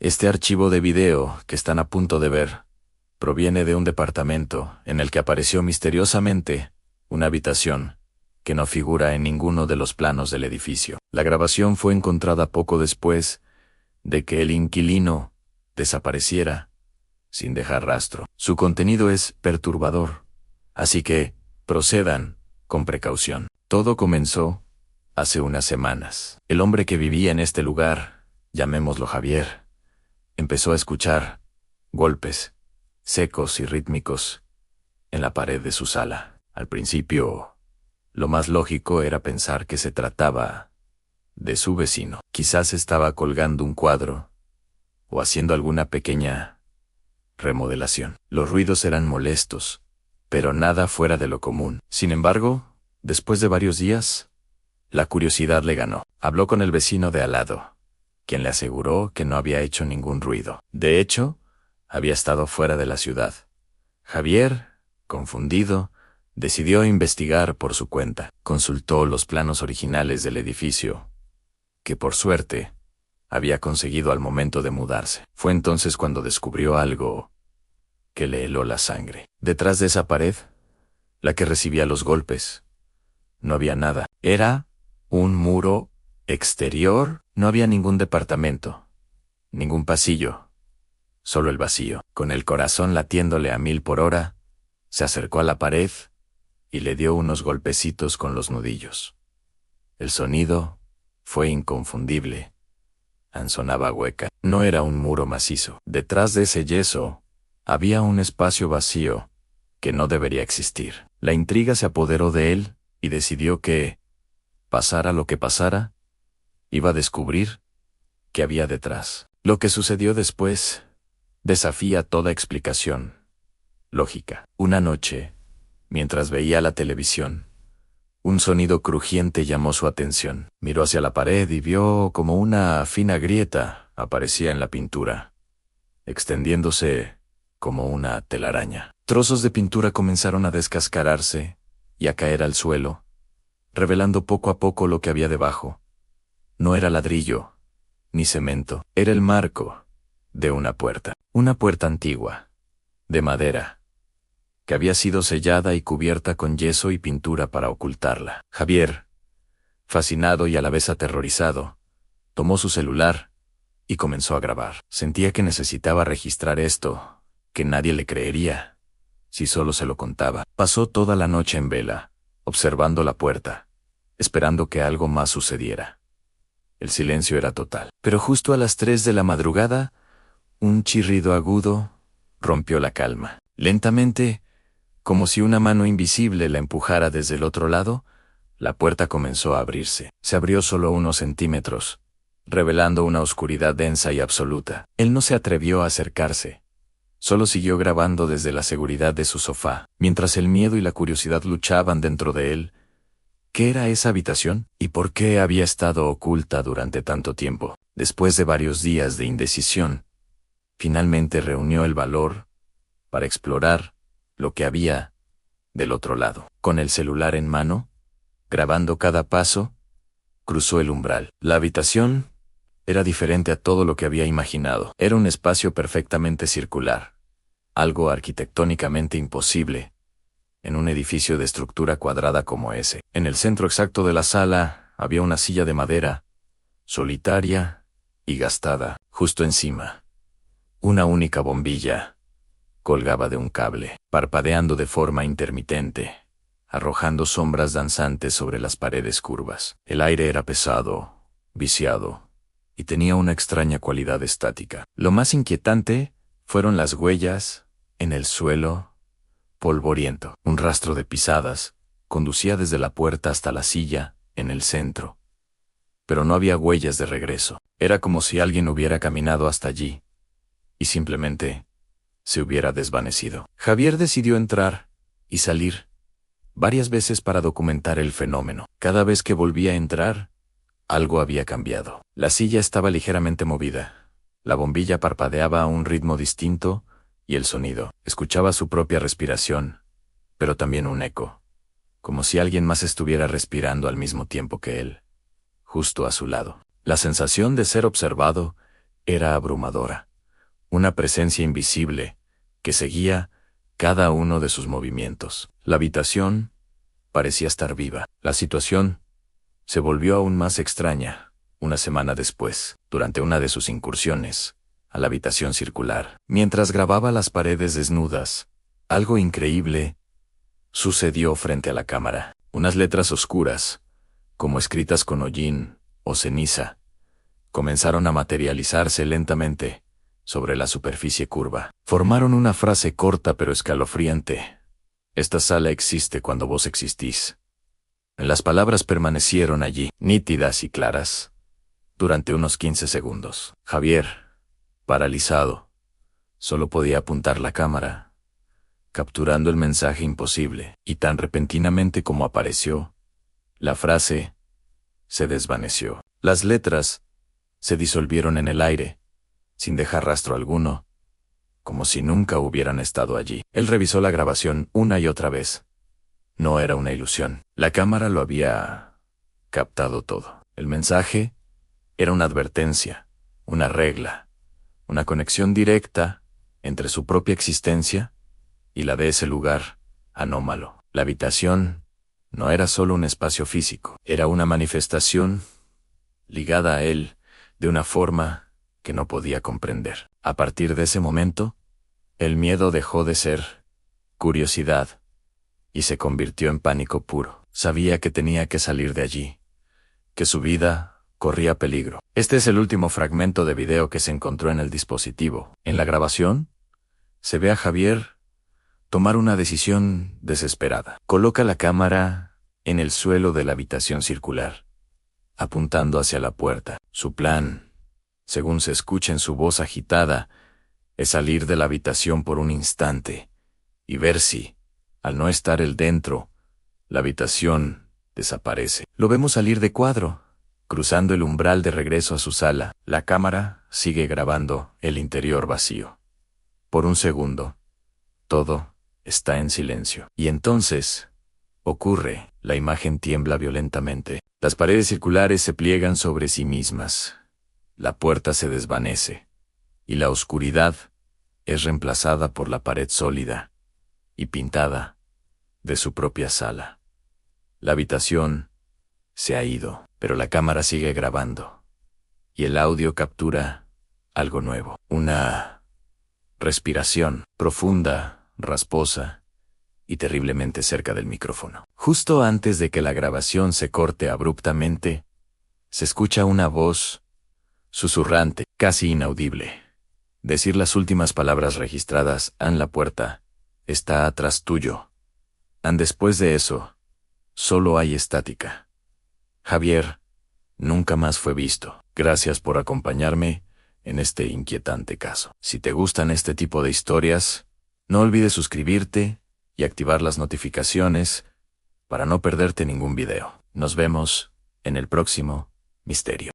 Este archivo de video que están a punto de ver proviene de un departamento en el que apareció misteriosamente una habitación que no figura en ninguno de los planos del edificio. La grabación fue encontrada poco después de que el inquilino desapareciera sin dejar rastro. Su contenido es perturbador, así que procedan con precaución. Todo comenzó hace unas semanas. El hombre que vivía en este lugar, llamémoslo Javier, empezó a escuchar golpes secos y rítmicos en la pared de su sala. Al principio, lo más lógico era pensar que se trataba de su vecino. Quizás estaba colgando un cuadro o haciendo alguna pequeña remodelación. Los ruidos eran molestos, pero nada fuera de lo común. Sin embargo, después de varios días, la curiosidad le ganó. Habló con el vecino de al lado, quien le aseguró que no había hecho ningún ruido. De hecho, había estado fuera de la ciudad. Javier, confundido, decidió investigar por su cuenta. Consultó los planos originales del edificio, que por suerte había conseguido al momento de mudarse. Fue entonces cuando descubrió algo que le heló la sangre. Detrás de esa pared, la que recibía los golpes, no había nada. Era un muro exterior. No había ningún departamento, ningún pasillo, solo el vacío. Con el corazón latiéndole a 1000 por hora, se acercó a la pared y le dio unos golpecitos con los nudillos. El sonido fue inconfundible. Sonaba hueca. No era un muro macizo. Detrás de ese yeso había un espacio vacío que no debería existir. La intriga se apoderó de él y decidió que, pasara lo que pasara, iba a descubrir qué había detrás. Lo que sucedió después desafía toda explicación lógica. Una noche, mientras veía la televisión, un sonido crujiente llamó su atención. Miró hacia la pared y vio como una fina grieta aparecía en la pintura, extendiéndose como una telaraña. Trozos de pintura comenzaron a descascararse y a caer al suelo, revelando poco a poco lo que había debajo. No era ladrillo, ni cemento, era el marco de una puerta antigua, de madera, que había sido sellada y cubierta con yeso y pintura para ocultarla. Javier, fascinado y a la vez aterrorizado, tomó su celular y comenzó a grabar. Sentía que necesitaba registrar esto, que nadie le creería si solo se lo contaba. Pasó toda la noche en vela, observando la puerta, esperando que algo más sucediera. El silencio era total. Pero justo a las 3 de la madrugada, un chirrido agudo rompió la calma. Lentamente, como si una mano invisible la empujara desde el otro lado, la puerta comenzó a abrirse. Se abrió solo unos centímetros, revelando una oscuridad densa y absoluta. Él no se atrevió a acercarse. Solo siguió grabando desde la seguridad de su sofá, mientras el miedo y la curiosidad luchaban dentro de él. ¿Qué era esa habitación? ¿Y por qué había estado oculta durante tanto tiempo? Después de varios días de indecisión, finalmente reunió el valor para explorar lo que había del otro lado. Con el celular en mano, grabando cada paso, cruzó el umbral. La habitación era diferente a todo lo que había imaginado. Era un espacio perfectamente circular, algo arquitectónicamente imposible en un edificio de estructura cuadrada como ese. En el centro exacto de la sala había una silla de madera, solitaria y gastada. Justo encima, una única bombilla colgaba de un cable, parpadeando de forma intermitente, arrojando sombras danzantes sobre las paredes curvas. El aire era pesado, viciado, y tenía una extraña cualidad estática. Lo más inquietante fueron las huellas en el suelo polvoriento. Un rastro de pisadas conducía desde la puerta hasta la silla en el centro. Pero no había huellas de regreso. Era como si alguien hubiera caminado hasta allí y simplemente se hubiera desvanecido. Javier decidió entrar y salir varias veces para documentar el fenómeno. Cada vez que volvía a entrar, algo había cambiado. La silla estaba ligeramente movida. La bombilla parpadeaba a un ritmo distinto y el sonido. Escuchaba su propia respiración, pero también un eco, como si alguien más estuviera respirando al mismo tiempo que él, justo a su lado. La sensación de ser observado era abrumadora. Una presencia invisible que seguía cada uno de sus movimientos. La habitación parecía estar viva. La situación se volvió aún más extraña una semana después, durante una de sus incursiones a la habitación circular. Mientras grababa las paredes desnudas, algo increíble sucedió frente a la cámara. Unas letras oscuras, como escritas con hollín o ceniza, comenzaron a materializarse lentamente sobre la superficie curva. Formaron una frase corta pero escalofriante. Esta sala existe cuando vos existís. Las palabras permanecieron allí, nítidas y claras, durante unos 15 segundos. Javier, paralizado, solo podía apuntar la cámara, capturando el mensaje imposible, y tan repentinamente como apareció, la frase se desvaneció. Las letras se disolvieron en el aire, sin dejar rastro alguno, como si nunca hubieran estado allí. Él revisó la grabación una y otra vez. No era una ilusión. La cámara lo había captado todo. El mensaje era una advertencia, una regla, una conexión directa entre su propia existencia y la de ese lugar anómalo. La habitación no era solo un espacio físico, era una manifestación ligada a él de una forma que no podía comprender. A partir de ese momento, el miedo dejó de ser curiosidad y se convirtió en pánico puro. Sabía que tenía que salir de allí, que su vida corría peligro. Este es el último fragmento de video que se encontró en el dispositivo. En la grabación, se ve a Javier tomar una decisión desesperada. Coloca la cámara en el suelo de la habitación circular, apuntando hacia la puerta. Su plan, según se escucha en su voz agitada, es salir de la habitación por un instante y ver si, al no estar él dentro, la habitación desaparece. Lo vemos salir de cuadro, cruzando el umbral de regreso a su sala. La cámara sigue grabando el interior vacío. Por un segundo, todo está en silencio. Y entonces, ocurre, la imagen tiembla violentamente. Las paredes circulares se pliegan sobre sí mismas. La puerta se desvanece, y la oscuridad es reemplazada por la pared sólida y pintada de su propia sala. La habitación se ha ido, pero la cámara sigue grabando, y el audio captura algo nuevo. Una respiración profunda, rasposa y terriblemente cerca del micrófono. Justo antes de que la grabación se corte abruptamente, se escucha una voz susurrante, casi inaudible, decir las últimas palabras registradas: "An, la puerta está atrás tuyo. An". Después de eso, solo hay estática. Javier nunca más fue visto. Gracias por acompañarme en este inquietante caso. Si te gustan este tipo de historias, no olvides suscribirte y activar las notificaciones para no perderte ningún video. Nos vemos en el próximo misterio.